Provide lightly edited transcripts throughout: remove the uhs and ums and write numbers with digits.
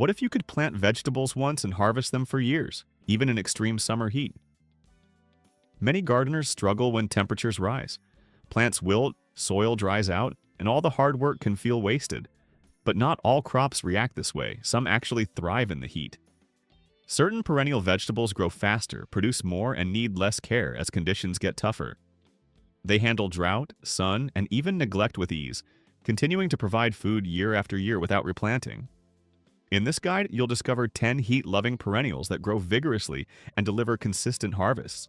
What if you could plant vegetables once and harvest them for years, even in extreme summer heat? Many gardeners struggle when temperatures rise. Plants wilt, soil dries out, and all the hard work can feel wasted. But not all crops react this way. Some actually thrive in the heat. Certain perennial vegetables grow faster, produce more, and need less care as conditions get tougher. They handle drought, sun, and even neglect with ease, continuing to provide food year after year without replanting. In this guide, you'll discover 10 heat-loving perennials that grow vigorously and deliver consistent harvests.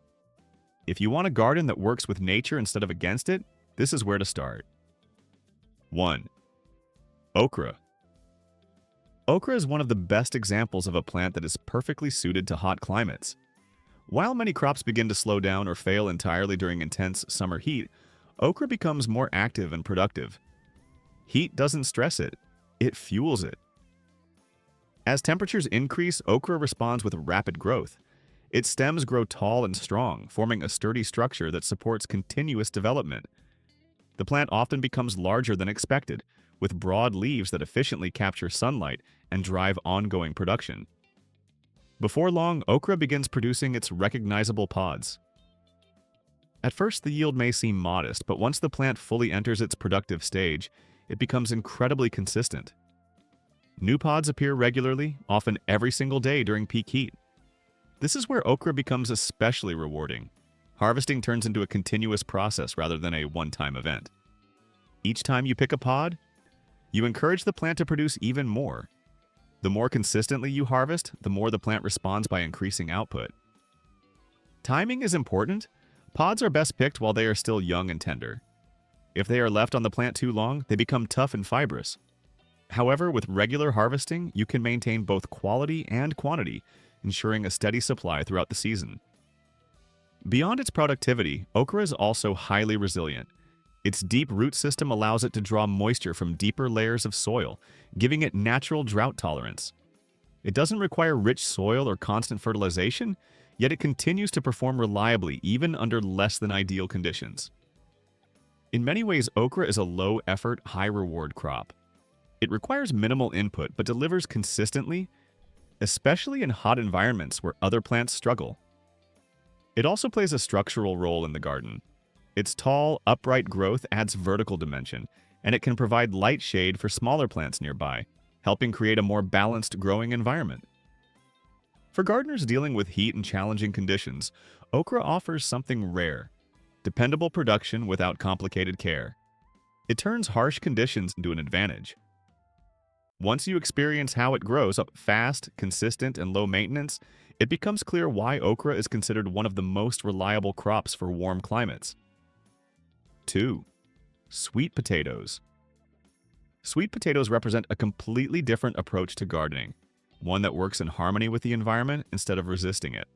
If you want a garden that works with nature instead of against it, this is where to start. 1. Okra. Okra is one of the best examples of a plant that is perfectly suited to hot climates. While many crops begin to slow down or fail entirely during intense summer heat, okra becomes more active and productive. Heat doesn't stress it, it fuels it. As temperatures increase, okra responds with rapid growth. Its stems grow tall and strong, forming a sturdy structure that supports continuous development. The plant often becomes larger than expected, with broad leaves that efficiently capture sunlight and drive ongoing production. Before long, okra begins producing its recognizable pods. At first, the yield may seem modest, but once the plant fully enters its productive stage, it becomes incredibly consistent. New pods appear regularly, often every single day during peak heat. This is where okra becomes especially rewarding. Harvesting turns into a continuous process rather than a one-time event. Each time you pick a pod, you encourage the plant to produce even more. The more consistently you harvest, the more the plant responds by increasing output. Timing is important. Pods are best picked while they are still young and tender. If they are left on the plant too long, they become tough and fibrous. However, with regular harvesting, you can maintain both quality and quantity, ensuring a steady supply throughout the season. Beyond its productivity, okra is also highly resilient. Its deep root system allows it to draw moisture from deeper layers of soil, giving it natural drought tolerance. It doesn't require rich soil or constant fertilization, yet it continues to perform reliably even under less than ideal conditions. In many ways, okra is a low-effort, high-reward crop. It requires minimal input but delivers consistently, especially in hot environments where other plants struggle. It also plays a structural role in the garden. Its tall, upright growth adds vertical dimension, and it can provide light shade for smaller plants nearby, helping create a more balanced growing environment. For gardeners dealing with heat and challenging conditions, okra offers something rare: dependable production without complicated care. It turns harsh conditions into an advantage. Once you experience how it grows up fast, consistent, and low maintenance, it becomes clear why okra is considered one of the most reliable crops for warm climates. 2. Sweet potatoes. Sweet potatoes represent a completely different approach to gardening, one that works in harmony with the environment instead of resisting it.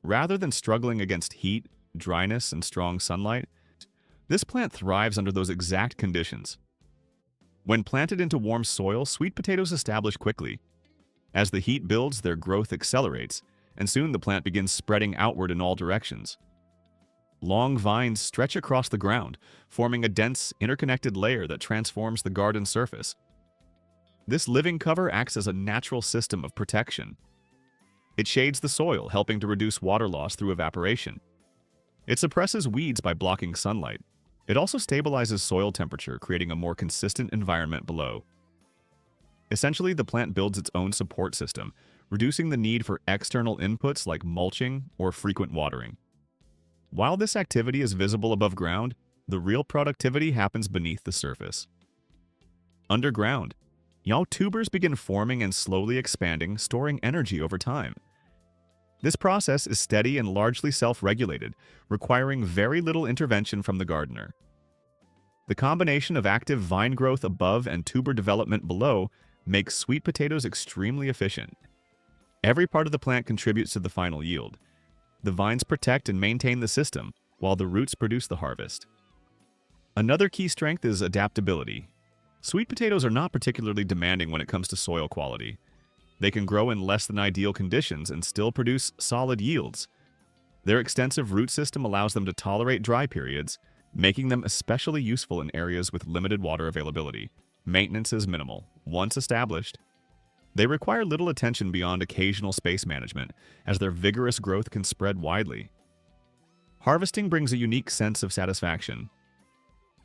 Rather than struggling against heat, dryness, and strong sunlight, this plant thrives under those exact conditions. When planted into warm soil, sweet potatoes establish quickly. As the heat builds, their growth accelerates, and soon the plant begins spreading outward in all directions. Long vines stretch across the ground, forming a dense, interconnected layer that transforms the garden surface. This living cover acts as a natural system of protection. It shades the soil, helping to reduce water loss through evaporation. It suppresses weeds by blocking sunlight. It also stabilizes soil temperature, creating a more consistent environment below. Essentially, the plant builds its own support system, reducing the need for external inputs like mulching or frequent watering. While this activity is visible above ground, the real productivity happens beneath the surface. Underground, young tubers begin forming and slowly expanding, storing energy over time. This process is steady and largely self-regulated, requiring very little intervention from the gardener. The combination of active vine growth above and tuber development below makes sweet potatoes extremely efficient. Every part of the plant contributes to the final yield. The vines protect and maintain the system, while the roots produce the harvest. Another key strength is adaptability. Sweet potatoes are not particularly demanding when it comes to soil quality. They can grow in less than ideal conditions and still produce solid yields. Their extensive root system allows them to tolerate dry periods, making them especially useful in areas with limited water availability. Maintenance is minimal. Once established, They require little attention beyond occasional space management, as their vigorous growth can spread widely. Harvesting brings a unique sense of satisfaction.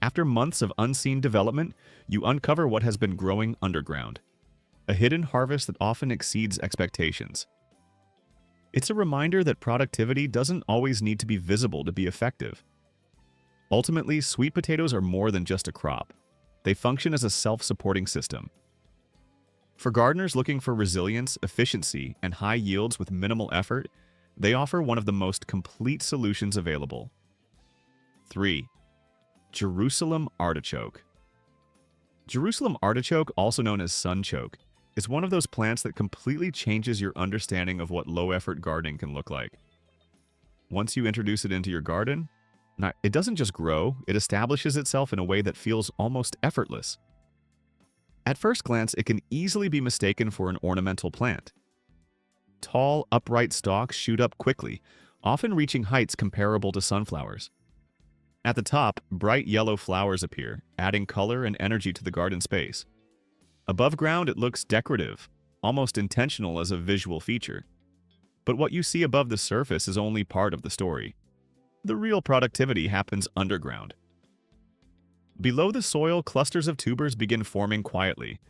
After months of unseen development, you uncover what has been growing underground, a hidden harvest that often exceeds expectations. It's a reminder that productivity doesn't always need to be visible to be effective. Ultimately, sweet potatoes are more than just a crop. They function as a self-supporting system. For gardeners looking for resilience, efficiency, and high yields with minimal effort, they offer one of the most complete solutions available. 3. Jerusalem artichoke. Jerusalem artichoke, also known as sunchoke, is one of those plants that completely changes your understanding of what low-effort gardening can look like. Once you introduce it into your garden, it doesn't just grow, it establishes itself in a way that feels almost effortless. At first glance, it can easily be mistaken for an ornamental plant. Tall, upright stalks shoot up quickly, often reaching heights comparable to sunflowers. At the top, bright yellow flowers appear, adding color and energy to the garden space. Above ground, it looks decorative, almost intentional as a visual feature. But what you see above the surface is only part of the story. The real productivity happens underground. Below the soil, clusters of tubers begin forming quietly.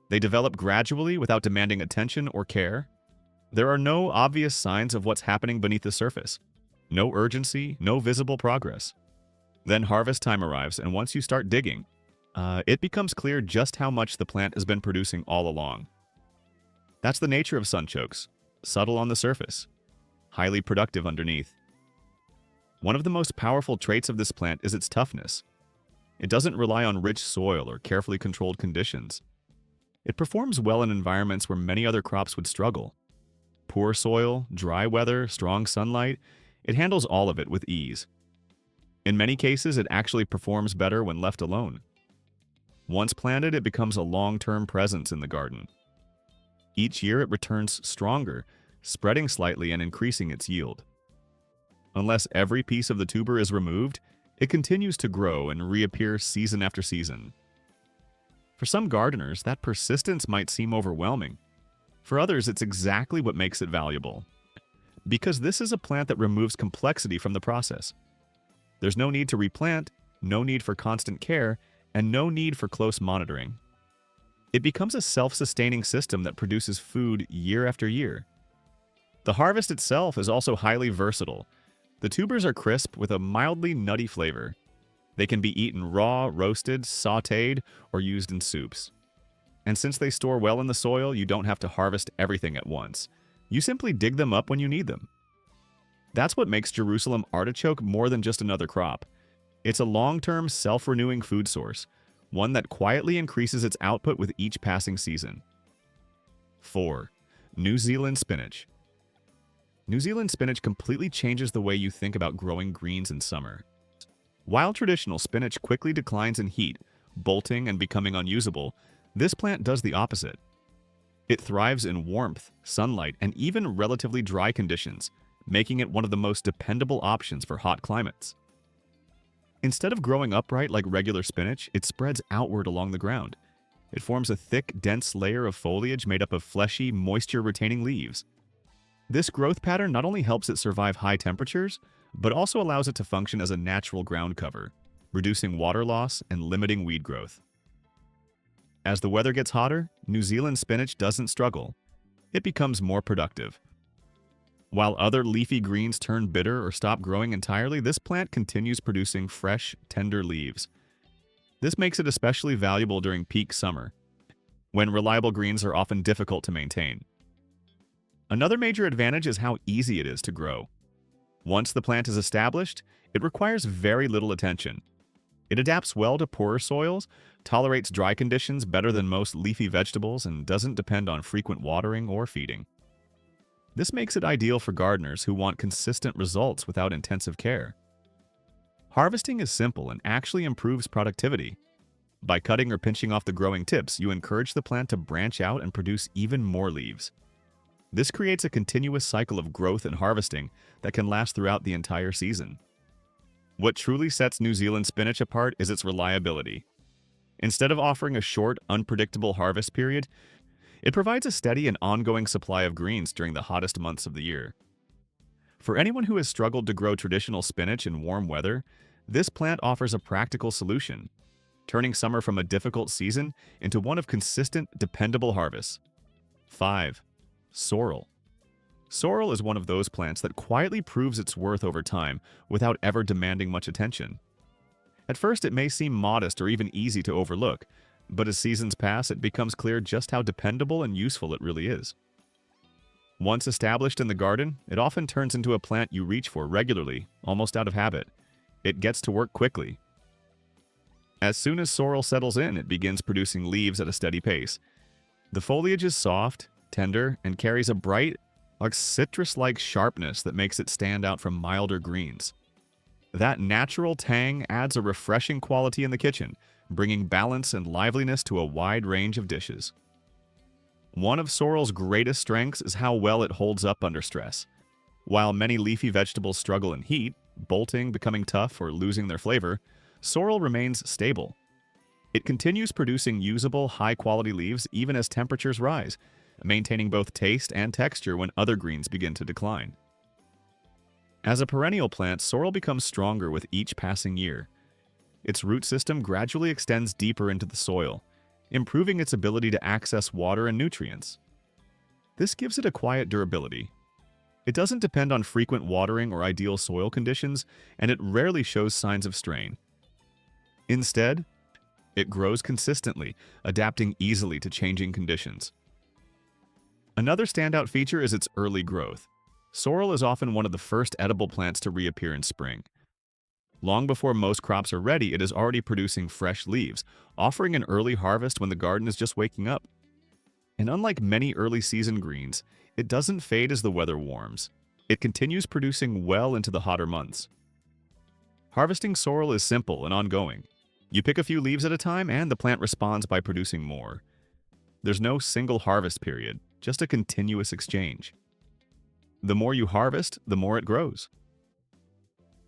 They develop gradually without demanding attention or care. There are no obvious signs of what's happening beneath the surface. No urgency, no visible progress. Then harvest time arrives, and once you start digging, it becomes clear just how much the plant has been producing all along. That's the nature of sunchokes: subtle on the surface, highly productive underneath. One of the most powerful traits of this plant is its toughness. It doesn't rely on rich soil or carefully controlled conditions. It performs well in environments where many other crops would struggle. Poor soil, dry weather, strong sunlight, it handles all of it with ease. In many cases, it actually performs better when left alone. Once planted, it becomes a long-term presence in the garden. Each year, it returns stronger, spreading slightly and increasing its yield. Unless every piece of the tuber is removed, it continues to grow and reappear season after season. For some gardeners, that persistence might seem overwhelming. For others, it's exactly what makes it valuable. Because this is a plant that removes complexity from the process. There's no need to replant, no need for constant care, and no need for close monitoring. It becomes a self-sustaining system that produces food year after year. The harvest itself is also highly versatile. The tubers are crisp with a mildly nutty flavor. They can be eaten raw, roasted, sautéed, or used in soups. And since they store well in the soil, you don't have to harvest everything at once. You simply dig them up when you need them. That's what makes Jerusalem artichoke more than just another crop. It's a long-term, self-renewing food source, one that quietly increases its output with each passing season. 4. New Zealand spinach. New Zealand spinach completely changes the way you think about growing greens in summer. While traditional spinach quickly declines in heat, bolting and becoming unusable, this plant does the opposite. It thrives in warmth, sunlight, and even relatively dry conditions, making it one of the most dependable options for hot climates. Instead of growing upright like regular spinach, it spreads outward along the ground. It forms a thick, dense layer of foliage made up of fleshy, moisture-retaining leaves. This growth pattern not only helps it survive high temperatures, but also allows it to function as a natural ground cover, reducing water loss and limiting weed growth. As the weather gets hotter, New Zealand spinach doesn't struggle. It becomes more productive. While other leafy greens turn bitter or stop growing entirely, this plant continues producing fresh, tender leaves. This makes it especially valuable during peak summer, when reliable greens are often difficult to maintain. Another major advantage is how easy it is to grow. Once the plant is established, it requires very little attention. It adapts well to poorer soils, tolerates dry conditions better than most leafy vegetables, and doesn't depend on frequent watering or feeding. This makes it ideal for gardeners who want consistent results without intensive care. Harvesting is simple and actually improves productivity. By cutting or pinching off the growing tips, you encourage the plant to branch out and produce even more leaves. This creates a continuous cycle of growth and harvesting that can last throughout the entire season. What truly sets New Zealand spinach apart is its reliability. Instead of offering a short, unpredictable harvest period, It provides a steady and ongoing supply of greens during the hottest months of the year. For anyone who has struggled to grow traditional spinach in warm weather, this plant offers a practical solution, turning summer from a difficult season into one of consistent, dependable harvests. 5. Sorrel. Sorrel is one of those plants that quietly proves its worth over time without ever demanding much attention. At first, it may seem modest or even easy to overlook, but as seasons pass, it becomes clear just how dependable and useful it really is. Once established in the garden, it often turns into a plant you reach for regularly, almost out of habit. It gets to work quickly. As soon as sorrel settles in, it begins producing leaves at a steady pace. The foliage is soft, tender, and carries a bright, citrus-like sharpness that makes it stand out from milder greens. That natural tang adds a refreshing quality in the kitchen, bringing balance and liveliness to a wide range of dishes. One of sorrel's greatest strengths is how well it holds up under stress. While many leafy vegetables struggle in heat, bolting, becoming tough, or losing their flavor, sorrel remains stable. It continues producing usable, high-quality leaves even as temperatures rise, maintaining both taste and texture when other greens begin to decline. As a perennial plant, sorrel becomes stronger with each passing year. Its root system gradually extends deeper into the soil, improving its ability to access water and nutrients. This gives it a quiet durability. It doesn't depend on frequent watering or ideal soil conditions, and it rarely shows signs of strain. Instead, it grows consistently, adapting easily to changing conditions. Another standout feature is its early growth. Sorrel is often one of the first edible plants to reappear in spring. Long before most crops are ready, it is already producing fresh leaves, offering an early harvest when the garden is just waking up. And unlike many early season greens, it doesn't fade as the weather warms. It continues producing well into the hotter months. Harvesting sorrel is simple and ongoing. You pick a few leaves at a time and the plant responds by producing more. There's no single harvest period, just a continuous exchange. The more you harvest, the more it grows.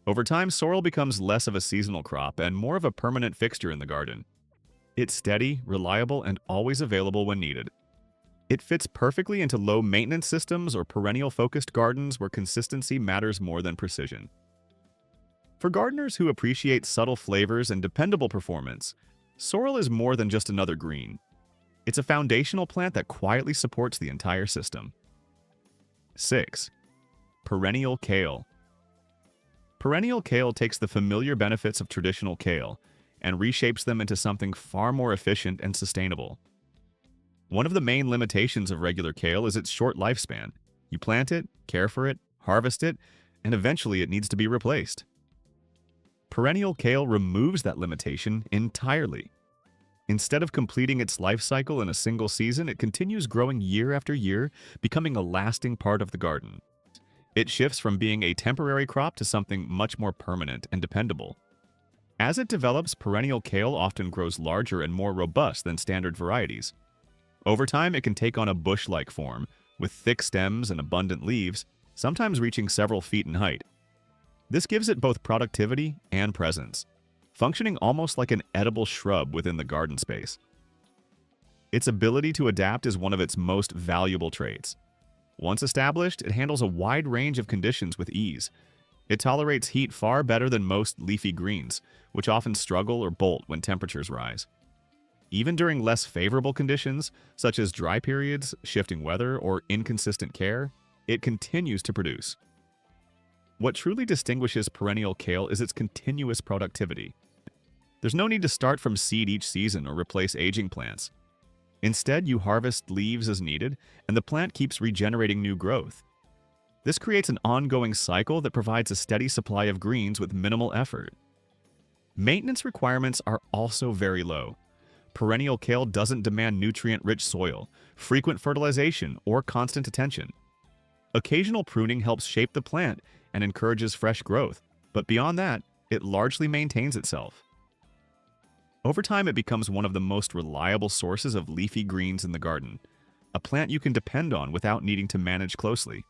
Over time, sorrel becomes less of a seasonal crop and more of a permanent fixture in the garden. It's steady, reliable, and always available when needed. It fits perfectly into low-maintenance systems or perennial-focused gardens where consistency matters more than precision. For gardeners who appreciate subtle flavors and dependable performance, sorrel is more than just another green. It's a foundational plant that quietly supports the entire system. 6. Perennial kale. Perennial kale takes the familiar benefits of traditional kale and reshapes them into something far more efficient and sustainable. One of the main limitations of regular kale is its short lifespan. You plant it, care for it, harvest it, and eventually it needs to be replaced. Perennial kale removes that limitation entirely. Instead of completing its life cycle in a single season, it continues growing year after year, becoming a lasting part of the garden. It shifts from being a temporary crop to something much more permanent and dependable. As it develops, perennial kale often grows larger and more robust than standard varieties. Over time, it can take on a bush-like form, with thick stems and abundant leaves, sometimes reaching several feet in height. This gives it both productivity and presence, functioning almost like an edible shrub within the garden space. Its ability to adapt is one of its most valuable traits. Once established, it handles a wide range of conditions with ease. It tolerates heat far better than most leafy greens, which often struggle or bolt when temperatures rise. Even during less favorable conditions, such as dry periods, shifting weather, or inconsistent care, it continues to produce. What truly distinguishes perennial kale is its continuous productivity. There's no need to start from seed each season or replace aging plants. Instead, you harvest leaves as needed, and the plant keeps regenerating new growth. This creates an ongoing cycle that provides a steady supply of greens with minimal effort. Maintenance requirements are also very low. Perennial kale doesn't demand nutrient-rich soil, frequent fertilization, or constant attention. Occasional pruning helps shape the plant and encourages fresh growth, but beyond that, it largely maintains itself. Over time, it becomes one of the most reliable sources of leafy greens in the garden, a plant you can depend on without needing to manage closely.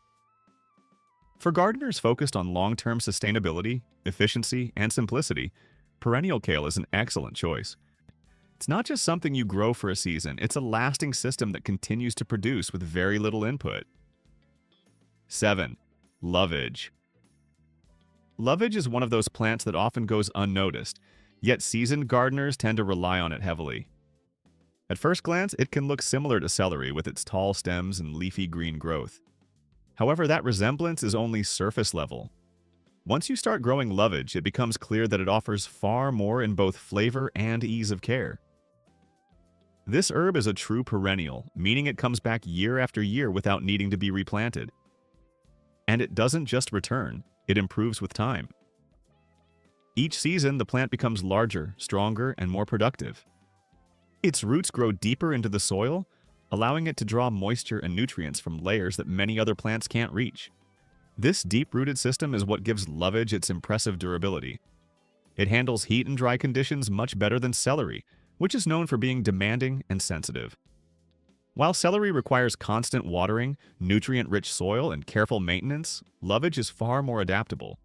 For gardeners focused on long-term sustainability, efficiency, and simplicity, perennial kale is an excellent choice. It's not just something you grow for a season, it's a lasting system that continues to produce with very little input. 7. Lovage. Lovage is one of those plants that often goes unnoticed, yet seasoned gardeners tend to rely on it heavily. At first glance, it can look similar to celery with its tall stems and leafy green growth. However, that resemblance is only surface level. Once you start growing lovage, it becomes clear that it offers far more in both flavor and ease of care. This herb is a true perennial, meaning it comes back year after year without needing to be replanted. And it doesn't just return, it improves with time. Each season, the plant becomes larger, stronger, and more productive. Its roots grow deeper into the soil, allowing it to draw moisture and nutrients from layers that many other plants can't reach. This deep-rooted system is what gives lovage its impressive durability. It handles heat and dry conditions much better than celery, which is known for being demanding and sensitive. While celery requires constant watering, nutrient-rich soil, and careful maintenance, lovage is far more adaptable.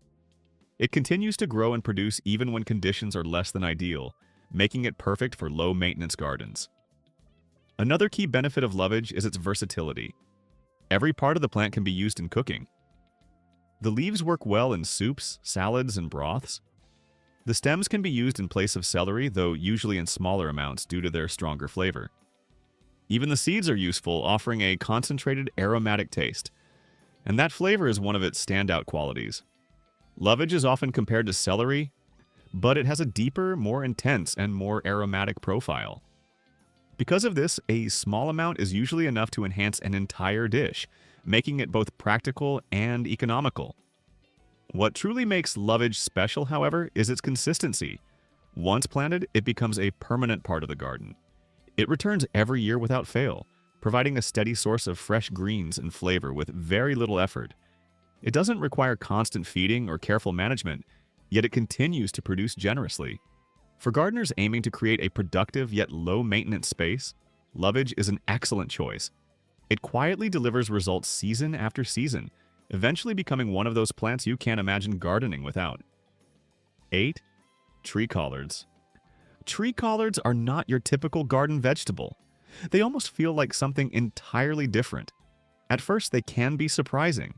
It continues to grow and produce even when conditions are less than ideal, making it perfect for low-maintenance gardens. Another key benefit of lovage is its versatility. Every part of the plant can be used in cooking. The leaves work well in soups, salads, and broths. The stems can be used in place of celery, though usually in smaller amounts due to their stronger flavor. Even the seeds are useful, offering a concentrated aromatic taste, and that flavor is one of its standout qualities. Lovage is often compared to celery, but it has a deeper, more intense, and more aromatic profile. Because of this, a small amount is usually enough to enhance an entire dish, making it both practical and economical. What truly makes lovage special, however, is its consistency. Once planted, it becomes a permanent part of the garden. It returns every year without fail, providing a steady source of fresh greens and flavor with very little effort. It doesn't require constant feeding or careful management, yet it continues to produce generously. For gardeners aiming to create a productive yet low-maintenance space, lovage is an excellent choice. It quietly delivers results season after season, eventually becoming one of those plants you can't imagine gardening without. 8. Tree collards. Tree collards are not your typical garden vegetable. They almost feel like something entirely different. At first, they can be surprising.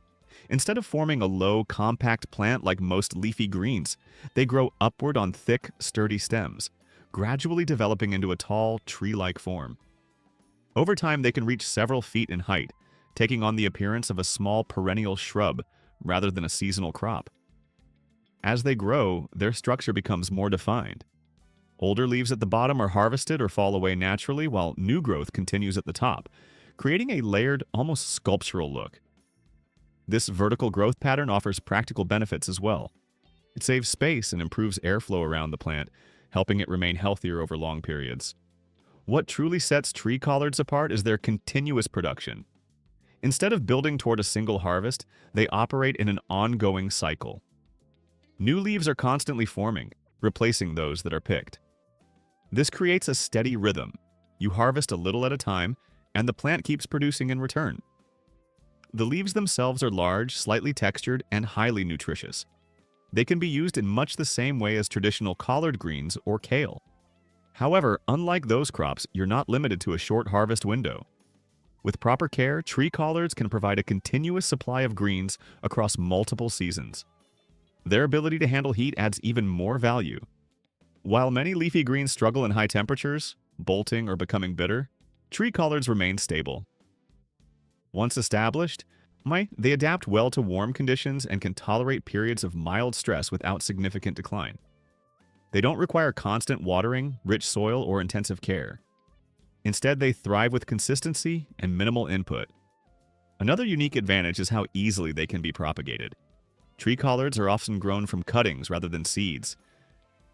Instead of forming a low, compact plant like most leafy greens, they grow upward on thick, sturdy stems, gradually developing into a tall, tree-like form. Over time, they can reach several feet in height, taking on the appearance of a small perennial shrub rather than a seasonal crop. As they grow, their structure becomes more defined. Older leaves at the bottom are harvested or fall away naturally, while new growth continues at the top, creating a layered, almost sculptural look. This vertical growth pattern offers practical benefits as well. It saves space and improves airflow around the plant, helping it remain healthier over long periods. What truly sets tree collards apart is their continuous production. Instead of building toward a single harvest, they operate in an ongoing cycle. New leaves are constantly forming, replacing those that are picked. This creates a steady rhythm. You harvest a little at a time, and the plant keeps producing in return. The leaves themselves are large, slightly textured, and highly nutritious. They can be used in much the same way as traditional collard greens or kale. However, unlike those crops, you're not limited to a short harvest window. With proper care, tree collards can provide a continuous supply of greens across multiple seasons. Their ability to handle heat adds even more value. While many leafy greens struggle in high temperatures, bolting or becoming bitter, tree collards remain stable. Once established, they adapt well to warm conditions and can tolerate periods of mild stress without significant decline. They don't require constant watering, rich soil, or intensive care. Instead, they thrive with consistency and minimal input. Another unique advantage is how easily they can be propagated. Tree collards are often grown from cuttings rather than seeds.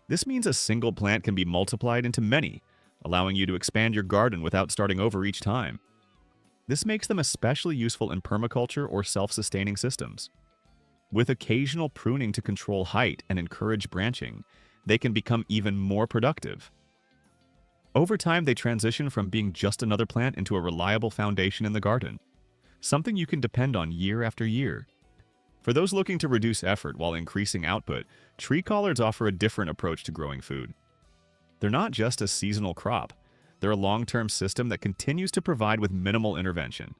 This means a single plant can be multiplied into many, allowing you to expand your garden without starting over each time. This makes them especially useful in permaculture or self-sustaining systems. With occasional pruning to control height and encourage branching, they can become even more productive. Over time, they transition from being just another plant into a reliable foundation in the garden, something you can depend on year after year. For those looking to reduce effort while increasing output, tree collards offer a different approach to growing food. They're not just a seasonal crop. They're a long-term system that continues to provide with minimal intervention.